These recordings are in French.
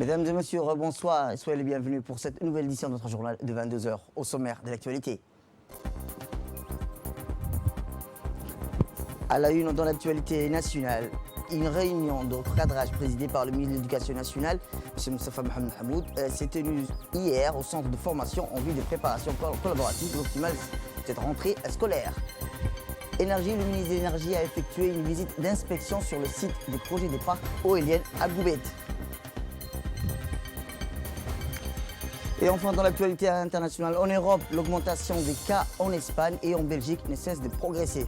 Mesdames et messieurs, bonsoir et soyez les bienvenus pour cette nouvelle édition de notre journal de 22 heures au sommaire de l'actualité. À la une dans l'actualité nationale, une réunion de cadrage présidée par le ministre de l'Éducation nationale, M. Moustapha Mohamed Hamoud, s'est tenue hier au centre de formation en vue de préparation collaborative optimale de cette rentrée scolaire. Énergie, le ministre de l'Énergie a effectué une visite d'inspection sur le site des projets des parcs éoliennes à Goubet. Et enfin, dans l'actualité internationale, en Europe, l'augmentation des cas en Espagne et en Belgique ne cesse de progresser.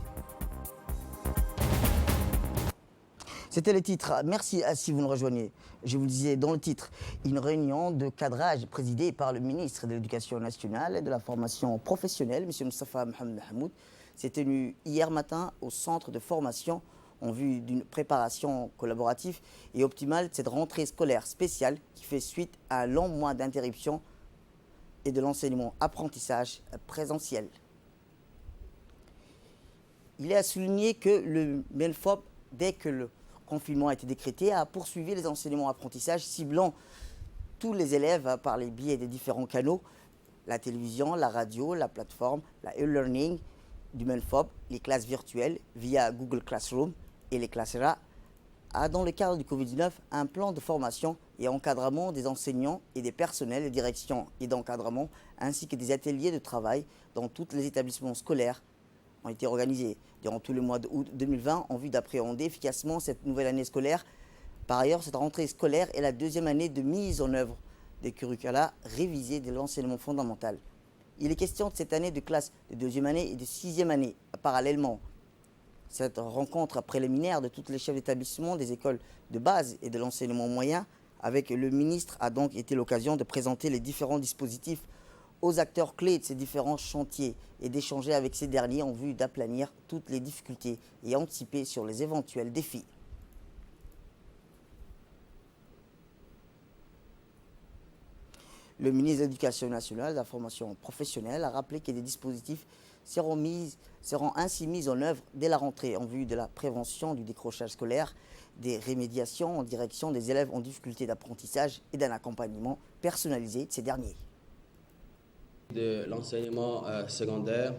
C'était le titre. Merci si vous nous rejoignez. Je vous le disais dans le titre, une réunion de cadrage présidée par le ministre de l'Éducation nationale et de la formation professionnelle, M. Moustapha Mohamed Hamoud, s'est tenue hier matin au centre de formation en vue d'une préparation collaborative et optimale de cette rentrée scolaire spéciale qui fait suite à un long mois d'interruption et de l'enseignement-apprentissage présentiel. Il est à souligner que le MENFOP, dès que le confinement a été décrété, a poursuivi les enseignements-apprentissages ciblant tous les élèves par les biais des différents canaux, la télévision, la radio, la plateforme, la e-learning du MENFOP, les classes virtuelles via Google Classroom et les Classera, a dans le cadre du Covid-19 un plan de formation et encadrement des enseignants et des personnels de direction et d'encadrement, ainsi que des ateliers de travail dans tous les établissements scolaires ont été organisés durant tout le mois d'août 2020 en vue d'appréhender efficacement cette nouvelle année scolaire. Par ailleurs, cette rentrée scolaire est la deuxième année de mise en œuvre des curricula révisés de l'enseignement fondamental. Il est question de cette année de classe de deuxième année et de sixième année parallèlement. Cette rencontre préliminaire de tous les chefs d'établissement des écoles de base et de l'enseignement moyen avec le ministre a donc été l'occasion de présenter les différents dispositifs aux acteurs clés de ces différents chantiers et d'échanger avec ces derniers en vue d'aplanir toutes les difficultés et anticiper sur les éventuels défis. Le ministre de l'Éducation nationale et de la formation professionnelle a rappelé que des dispositifs seront ainsi mis en œuvre dès la rentrée en vue de la prévention du décrochage scolaire, des rémédiations en direction des élèves en difficulté d'apprentissage et d'un accompagnement personnalisé de ces derniers. De l'enseignement secondaire,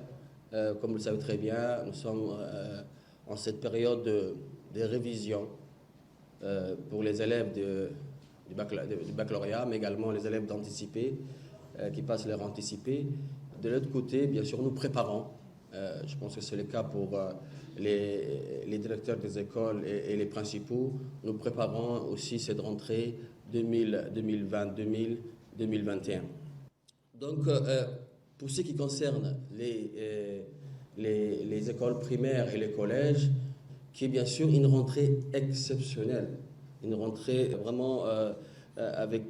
comme vous le savez très bien, nous sommes en cette période de révision pour les élèves du baccalauréat, mais également les élèves d'anticipé qui passent leur anticipé. De l'autre côté, bien sûr, nous préparons, je pense que c'est le cas pour les directeurs des écoles et les principaux, nous préparons aussi cette rentrée 2020-2021. Donc, pour ce qui concerne les écoles primaires et les collèges, qui est bien sûr une rentrée exceptionnelle, une rentrée vraiment avec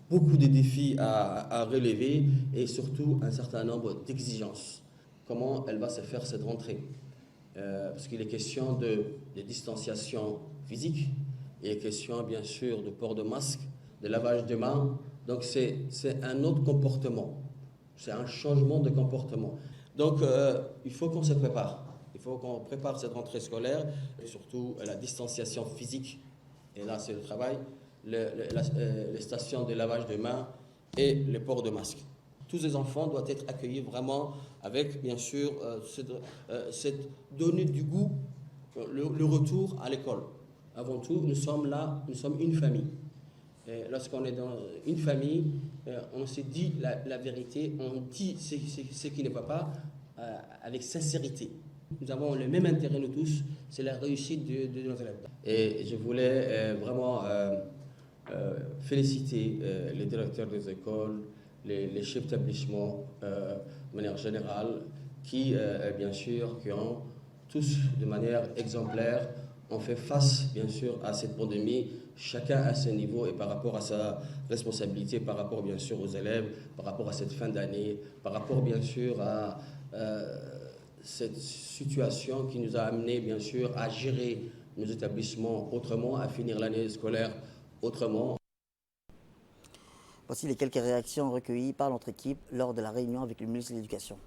beaucoup de défis à relever et surtout un certain nombre d'exigences. Comment elle va se faire cette rentrée? Parce qu'il est question de distanciation physique, il est question bien sûr de port de masque, de lavage de mains. Donc c'est un autre comportement, c'est un changement de comportement. Donc il faut qu'on se prépare, il faut qu'on prépare cette rentrée scolaire, et surtout la distanciation physique, et là c'est le travail, les stations de lavage de mains et le port de masque. Tous les enfants doivent être accueillis vraiment avec bien sûr cette donnée du goût, le retour à l'école. Avant tout, nous sommes là, nous sommes une famille. Lorsqu'on est dans une famille, on se dit la vérité, on dit ce qui ne va pas avec sincérité. Nous avons le même intérêt, nous tous, c'est la réussite de nos élèves. Et je voulais vraiment féliciter les directeurs des écoles, les chefs d'établissement de manière générale, qui, bien sûr, qui ont tous, de manière exemplaire, ont fait face, bien sûr, à cette pandémie, chacun à son niveau et par rapport à sa responsabilité, par rapport, bien sûr, aux élèves, par rapport à cette fin d'année, par rapport, bien sûr, à cette situation qui nous a amené, bien sûr, à gérer nos établissements autrement, à finir l'année scolaire autrement. Voici les quelques réactions recueillies par notre équipe lors de la réunion avec le ministre de l'Éducation.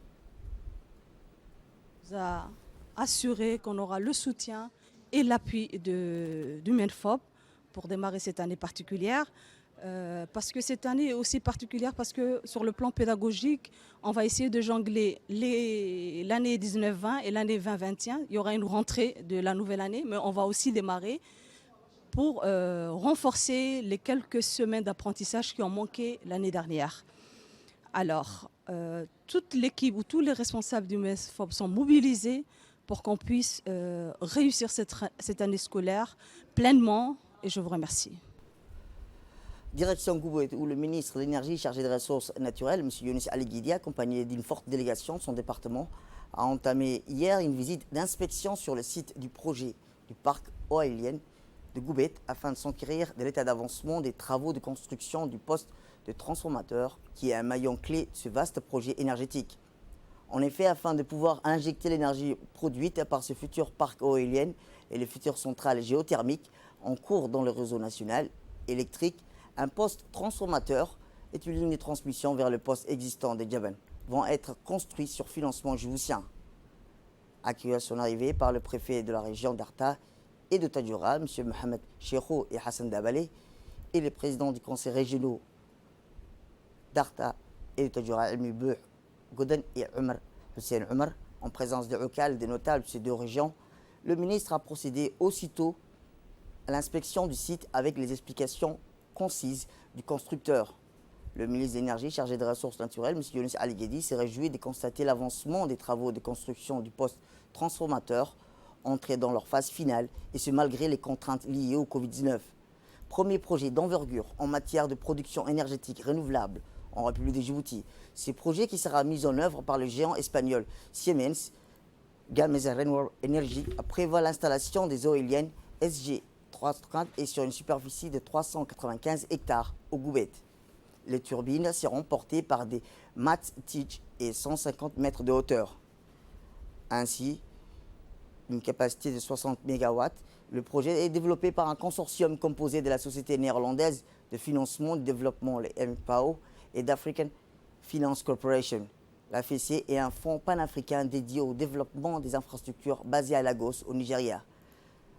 Nous a assuré qu'on aura le soutien et l'appui du MENFOP pour démarrer cette année particulière. Parce que cette année est aussi particulière parce que sur le plan pédagogique, on va essayer de jongler l'année 19-20 et l'année 20-21. Il y aura une rentrée de la nouvelle année, mais on va aussi démarrer pour renforcer les quelques semaines d'apprentissage qui ont manqué l'année dernière. Alors, toute l'équipe ou tous les responsables du MESFOP sont mobilisés pour qu'on puisse réussir cette année scolaire pleinement et je vous remercie. Direction Goubet, où le ministre de l'Énergie chargé des ressources naturelles, M. Younis Ali Guidi, accompagné d'une forte délégation de son département, a entamé hier une visite d'inspection sur le site du projet du parc éolien de Goubet afin de s'enquérir de l'état d'avancement des travaux de construction du poste de transformateur qui est un maillon clé de ce vaste projet énergétique. En effet, afin de pouvoir injecter l'énergie produite par ce futur parc éolien et les futures centrales géothermiques en cours dans le réseau national électrique, un poste transformateur et une ligne de transmission vers le poste existant de Djaban vont être construits sur financement djiboutien. Accueillis à son arrivée par le préfet de la région d'Arta et de Tadjoura, M. Mohamed Cheikhou et Hassan Dabalé, et les présidents du conseil régionaux d'Arta et de Tadjoura, Elmi Bouh, Goden et Omar Hussein Omar, en présence des locales et des notables de ces deux régions, le ministre a procédé aussitôt à l'inspection du site avec les explications concise du constructeur. Le ministre de l'Énergie chargé des ressources naturelles, M. Younis Ali Guidi, s'est réjoui de constater l'avancement des travaux de construction du poste transformateur entrés dans leur phase finale, et ce malgré les contraintes liées au Covid-19. Premier projet d'envergure en matière de production énergétique renouvelable en République de Djibouti. Ce projet qui sera mis en œuvre par le géant espagnol Siemens Gamesa Renewable Energy prévoit l'installation des éoliennes SG 330 et sur une superficie de 395 hectares au Goubet. Les turbines seront portées par des Mat-Tich et 150 mètres de hauteur. Ainsi, une capacité de 60 MW, le projet est développé par un consortium composé de la société néerlandaise de financement et de développement, les MPAO, et d'African Finance Corporation, la FEC, et un fonds panafricain dédié au développement des infrastructures basé à Lagos, au Nigeria.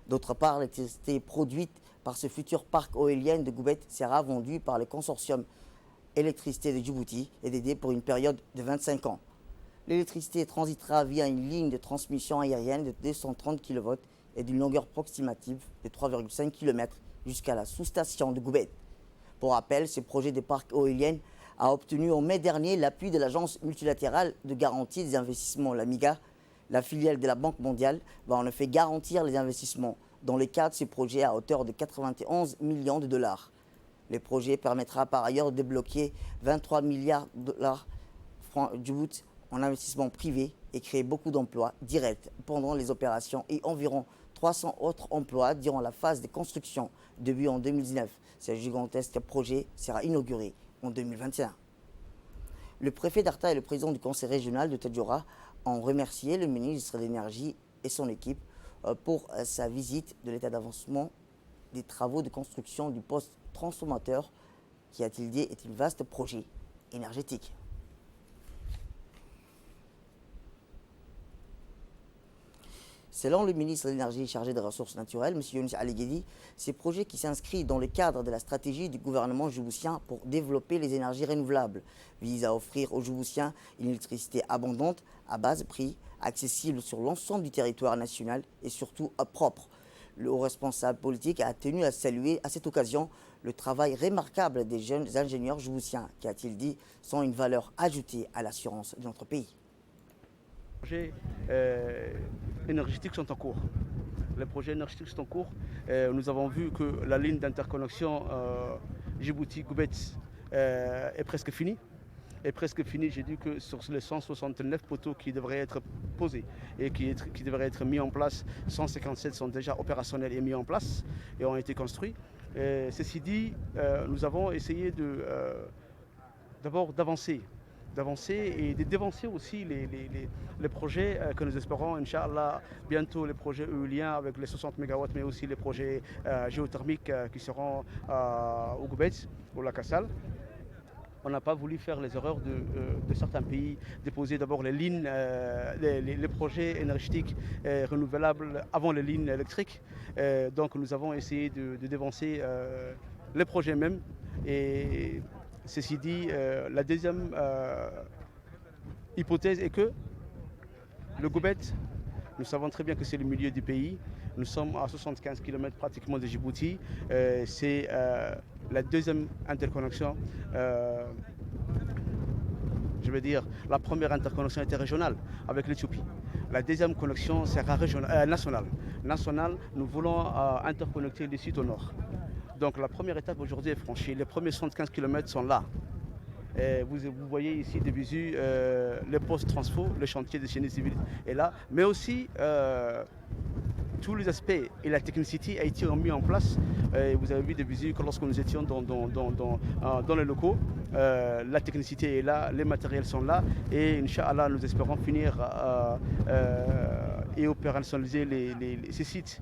D'autre part, l'électricité produite par ce futur parc éolien de Goubet sera vendue par le consortium électricité de Djibouti et dédiée pour une période de 25 ans. L'électricité transitera via une ligne de transmission aérienne de 230 kV et d'une longueur approximative de 3,5 km jusqu'à la sous-station de Goubet. Pour rappel, ce projet de parc éolien a obtenu en mai dernier l'appui de l'Agence multilatérale de garantie des investissements, l'AMIGA. La filiale de la Banque mondiale va en effet garantir les investissements dans le cadre de ce projet à hauteur de 91 millions de dollars. Le projet permettra par ailleurs de débloquer 23 milliards de dollars francs Djibouti en investissement privé et créer beaucoup d'emplois directs pendant les opérations et environ 300 autres emplois durant la phase de construction début en 2019. Ce gigantesque projet sera inauguré en 2021. Le préfet d'Arta et le président du conseil régional de Tadjoura ont remercié le ministre de l'Énergie et son équipe pour sa visite de l'état d'avancement des travaux de construction du poste transformateur qui, a-t-il dit, est un vaste projet énergétique. Selon le ministre de l'Énergie chargé des ressources naturelles, M. Younis Ali Guidi, ces projets qui s'inscrivent dans le cadre de la stratégie du gouvernement djiboutien pour développer les énergies renouvelables visent à offrir aux Djiboutiens une électricité abondante, à bas prix, accessible sur l'ensemble du territoire national et surtout propre. Le haut responsable politique a tenu à saluer à cette occasion le travail remarquable des jeunes ingénieurs djiboutiens qui, a-t-il dit, sont une valeur ajoutée à l'assurance de notre pays. Les projets énergétiques sont en cours. Les projets énergétiques sont en cours. Nous avons vu que la ligne d'interconnexion Djibouti-Goubet est presque finie. J'ai dit que sur les 169 poteaux qui devraient être posés et qui devraient être mis en place, 157 sont déjà opérationnels et mis en place et ont été construits. Ceci dit, nous avons essayé d'abord d'avancer et de dévancer aussi les projets que nous espérons, Inch'Allah, bientôt les projets éoliens avec les 60 MW, mais aussi les projets géothermiques qui seront au Goubet, au lac Assal. On n'a pas voulu faire les erreurs de certains pays, déposer d'abord les lignes, les projets énergétiques renouvelables avant les lignes électriques. Donc nous avons essayé de dévancer les projets même. Et ceci dit, la deuxième hypothèse est que le Goubet, nous savons très bien que c'est le milieu du pays. Nous sommes à 75 km pratiquement de Djibouti. C'est la deuxième interconnexion. Je veux dire, la première interconnexion était régionale avec l'Éthiopie. La deuxième connexion sera nationale. Nationale, nous voulons interconnecter du sud au nord. Donc la première étape aujourd'hui est franchie. Les premiers 75 km sont là. Vous voyez ici de visu les postes transfo, le chantier de génie civil est là, mais aussi tous les aspects et la technicité a été mis en place. Vous avez vu de visu que lorsque nous étions dans les locaux, la technicité est là, les matériels sont là et Inch'Allah nous espérons finir et opérationnaliser ces sites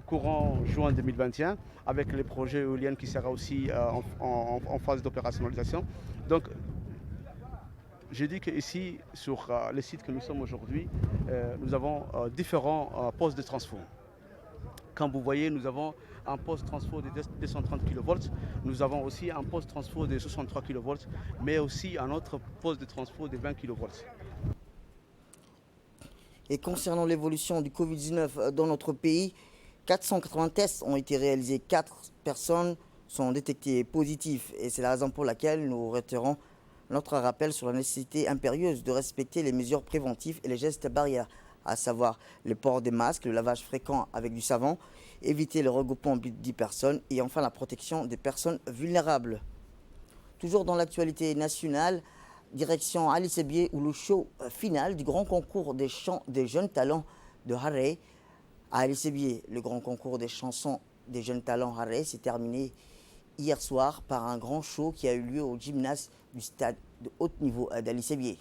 courant juin 2021 avec les projets éoliens qui sera aussi en phase d'opérationnalisation. Donc, je dis qu'ici, sur le site que nous sommes aujourd'hui, nous avons différents postes de transfo. Comme vous voyez, nous avons un poste transfo de 230 kV, nous avons aussi un poste transfo de 63 kV, mais aussi un autre poste de transfo de 20 kV. Et concernant l'évolution du Covid-19 dans notre pays, 480 tests ont été réalisés, 4 personnes sont détectées positives et c'est la raison pour laquelle nous retirons notre rappel sur la nécessité impérieuse de respecter les mesures préventives et les gestes barrières, à savoir le port des masques, le lavage fréquent avec du savon, éviter le regroupement de 10 personnes et enfin la protection des personnes vulnérables. Toujours dans l'actualité nationale, direction Ali Sebié où le show final du grand concours des chants des jeunes talents de Harare. À Ali Sebié, le grand concours des chansons des jeunes talents Harare s'est terminé hier soir par un grand show qui a eu lieu au gymnase du stade de haut niveau d'Ali Sebié.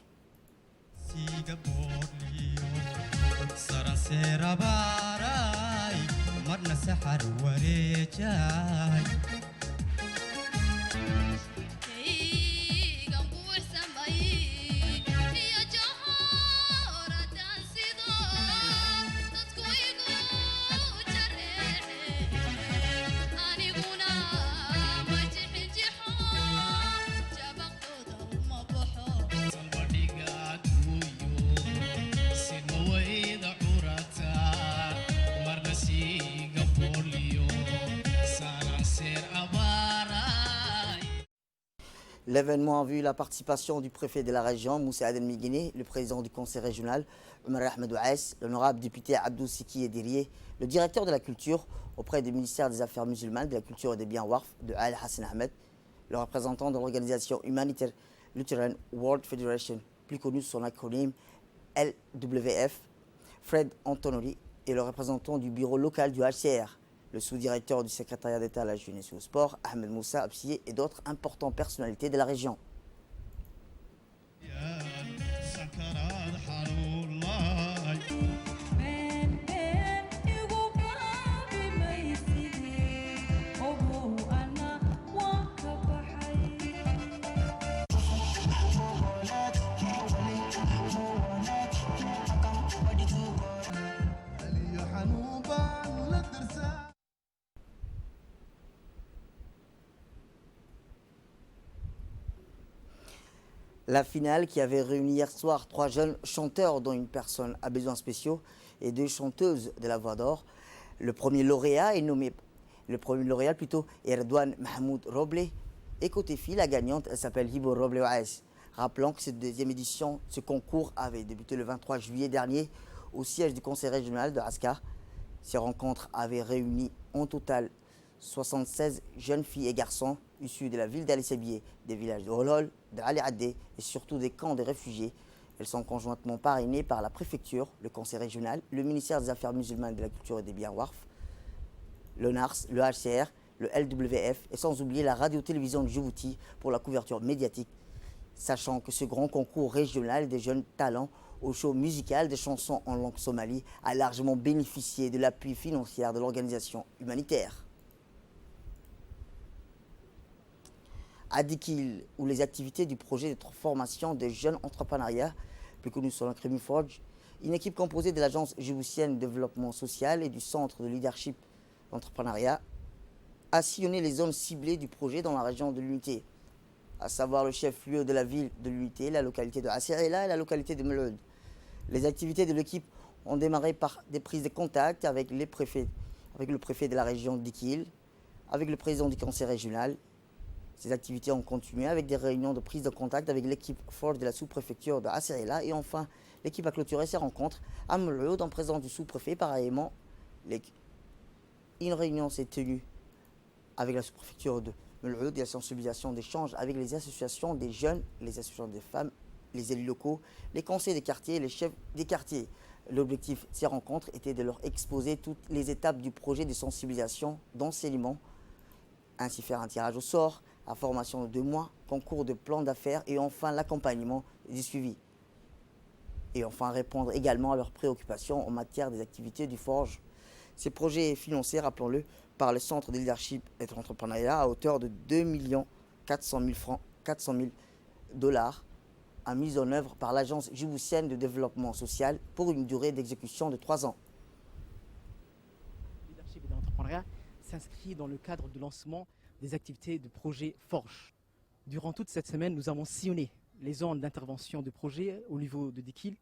L'événement a vu la participation du préfet de la région, Moussa Aden Miguine, le président du conseil régional, Omar Ahmed Ouass, l'honorable député Abdou Siki Edirié, le directeur de la culture auprès du ministère des Affaires musulmanes, de la culture et des biens Warf, de Al Hassan Ahmed, le représentant de l'organisation humanitaire Lutheran World Federation, plus connue sous son acronyme LWF, Fred Antonoli, et le représentant du bureau local du HCR, le sous-directeur du secrétariat d'État à la jeunesse et au sport, Ahmed Moussa Absiye, et d'autres importantes personnalités de la région. La finale qui avait réuni hier soir 3 jeunes chanteurs dont une personne à besoins spéciaux et 2 chanteuses de la Voix d'Or. Le premier lauréat est Erdogan Mahmoud Roble. Et côté fille, la gagnante, elle s'appelle Hibo Roble Ouass. Rappelons que cette deuxième édition, ce concours avait débuté le 23 juillet dernier au siège du conseil régional de Aska. Ces rencontres avaient réuni en total 76 jeunes filles et garçons issus de la ville d'Ali Sebié, des villages de Holhol, de Ali Adé et surtout des camps de réfugiés. Elles sont conjointement parrainées par la préfecture, le conseil régional, le ministère des Affaires musulmanes, de la culture et des biens Warf, le NARS, le HCR, le LWF et sans oublier la radio-télévision de Djibouti pour la couverture médiatique, sachant que ce grand concours régional des jeunes talents au show musical des chansons en langue somalie a largement bénéficié de l'appui financier de l'organisation humanitaire. À Dikil, où les activités du projet de transformation des jeunes entrepreneuriats, plus connu sous l'acronyme Forge, une équipe composée de l'Agence djiboutienne de développement social et du Centre de leadership d'entrepreneuriat a sillonné les zones ciblées du projet dans la région de l'unité, à savoir le chef-lieu de la ville de l'unité, la localité de Asserela et la localité de Meloud. Les activités de l'équipe ont démarré par des prises de contact avec le préfet de la région d'Ikil, avec le président du conseil régional. Ces activités ont continué avec des réunions de prise de contact avec l'équipe forte de la sous-préfecture de Asserela et enfin, l'équipe a clôturé ses rencontres à Meloud en présence du sous-préfet. Pareillement, une réunion s'est tenue avec la sous-préfecture de Meloud et la sensibilisation d'échange avec les associations des jeunes, les associations des femmes, les élus locaux, les conseils des quartiers et les chefs des quartiers. L'objectif de ces rencontres était de leur exposer toutes les étapes du projet de sensibilisation, d'enseignement, ainsi faire un tirage au sort, la formation de 2 mois, concours de plan d'affaires et enfin l'accompagnement et du suivi. Et enfin répondre également à leurs préoccupations en matière des activités du forge. Ces projets financés, rappelons-le, par le Centre de leadership et de l'entrepreneuriat à hauteur de 2 400 000 francs, 400 000 dollars, a mise en œuvre par l'Agence djiboutienne de développement social pour une durée d'exécution de 3 ans. Le leadership et de l'entrepreneuriat s'inscrit dans le cadre du lancement des activités de projet Forge. Durant toute cette semaine, nous avons sillonné les zones d'intervention de projet au niveau de Dikil.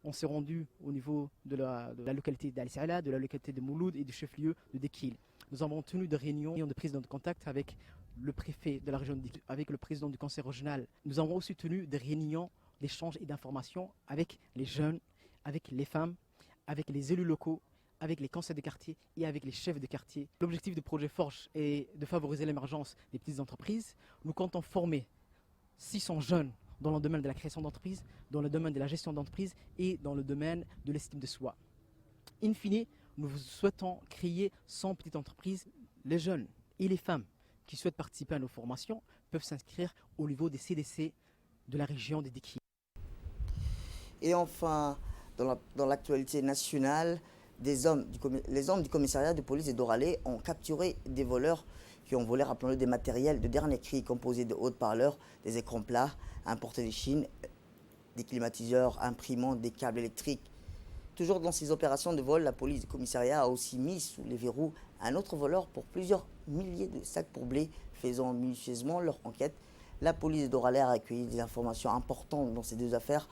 On s'est rendu au niveau de la localité d'Al-Saala, de la localité de Mouloud et du chef-lieu de Dikil. Nous avons tenu des réunions de prise de contact avec le préfet de la région de Dikil, avec le président du conseil régional. Nous avons aussi tenu des réunions d'échange et d'information avec les jeunes, avec les femmes, avec les élus locaux, avec les conseils de quartier et avec les chefs de quartier. L'objectif du projet Forge est de favoriser l'émergence des petites entreprises. Nous comptons former 600 jeunes dans le domaine de la création d'entreprises, dans le domaine de la gestion d'entreprises et dans le domaine de l'estime de soi. In fine, nous souhaitons créer 100 petites entreprises. Les jeunes et les femmes qui souhaitent participer à nos formations peuvent s'inscrire au niveau des CDC de la région de Dikil. Et enfin, dans l'actualité nationale, les hommes du commissariat de police de Doralé ont capturé des voleurs qui ont volé, rappelons-le, des matériels de dernier cri composés de haut-parleurs, des écrans plats importés de Chine, des climatiseurs, imprimantes, des câbles électriques. Toujours dans ces opérations de vol, la police du commissariat a aussi mis sous les verrous un autre voleur pour plusieurs milliers de sacs pour blé. Faisant minutieusement leur enquête, la police de Doralé a recueilli des informations importantes dans ces 2 affaires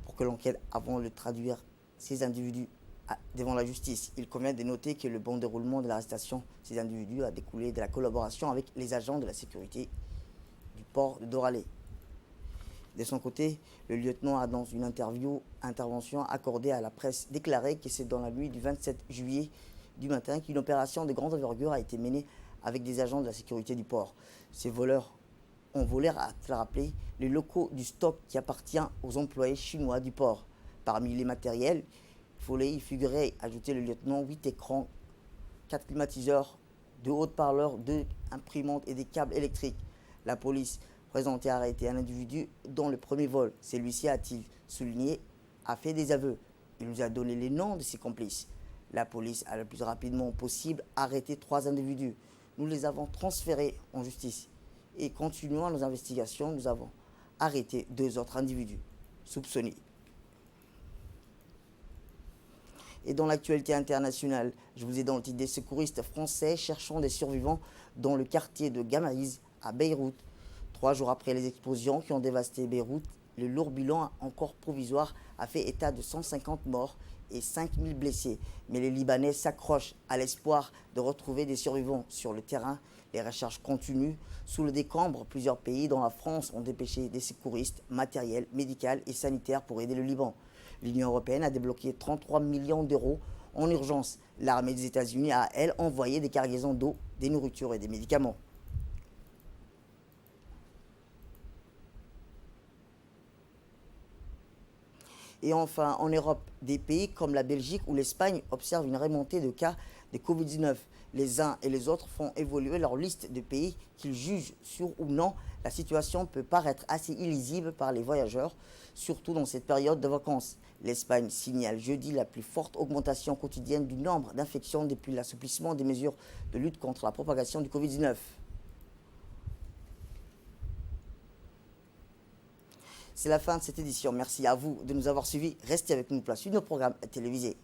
pour que l'enquête, avant de traduire ces individus devant la justice. Il convient de noter que le bon déroulement de l'arrestation de ces individus a découlé de la collaboration avec les agents de la sécurité du port de Doralé. De son côté, le lieutenant a dans une intervention accordée à la presse déclaré que c'est dans la nuit du 27 juillet du matin qu'une opération de grande envergure a été menée avec des agents de la sécurité du port. Ces voleurs ont volé, a-t-il rappelé, les locaux du stock qui appartient aux employés chinois du port. Parmi les matériels volés, il figurait, ajouté le lieutenant, 8 écrans, 4 climatiseurs, 2 haut-parleurs, 2 imprimantes et des câbles électriques. La police présentée a arrêté un individu dont le premier vol, celui-ci, a-t-il souligné, a fait des aveux. Il nous a donné les noms de ses complices. La police a le plus rapidement possible arrêté 3 individus. Nous les avons transférés en justice. Et continuant nos investigations, nous avons arrêté 2 autres individus soupçonnés. Et dans l'actualité internationale, je vous ai dans le titre des secouristes français cherchant des survivants dans le quartier de Gamariz à Beyrouth. 3 jours après les explosions qui ont dévasté Beyrouth, le lourd bilan encore provisoire a fait état de 150 morts et 5000 blessés. Mais les Libanais s'accrochent à l'espoir de retrouver des survivants sur le terrain. Les recherches continuent. Sous le décembre, plusieurs pays, dont la France, ont dépêché des secouristes matériels, médicaux et sanitaires pour aider le Liban. L'Union européenne a débloqué 33 millions d'euros en urgence. L'armée des États-Unis a, elle, envoyé des cargaisons d'eau, des nourritures et des médicaments. Et enfin, en Europe, des pays comme la Belgique ou l'Espagne observent une remontée de cas de Covid-19. Les uns et les autres font évoluer leur liste de pays qu'ils jugent sur ou non. La situation peut paraître assez illisible par les voyageurs, surtout dans cette période de vacances. L'Espagne signale jeudi la plus forte augmentation quotidienne du nombre d'infections depuis l'assouplissement des mesures de lutte contre la propagation du Covid-19. C'est la fin de cette édition. Merci à vous de nous avoir suivis. Restez avec nous pour la suite de nos programmes télévisés.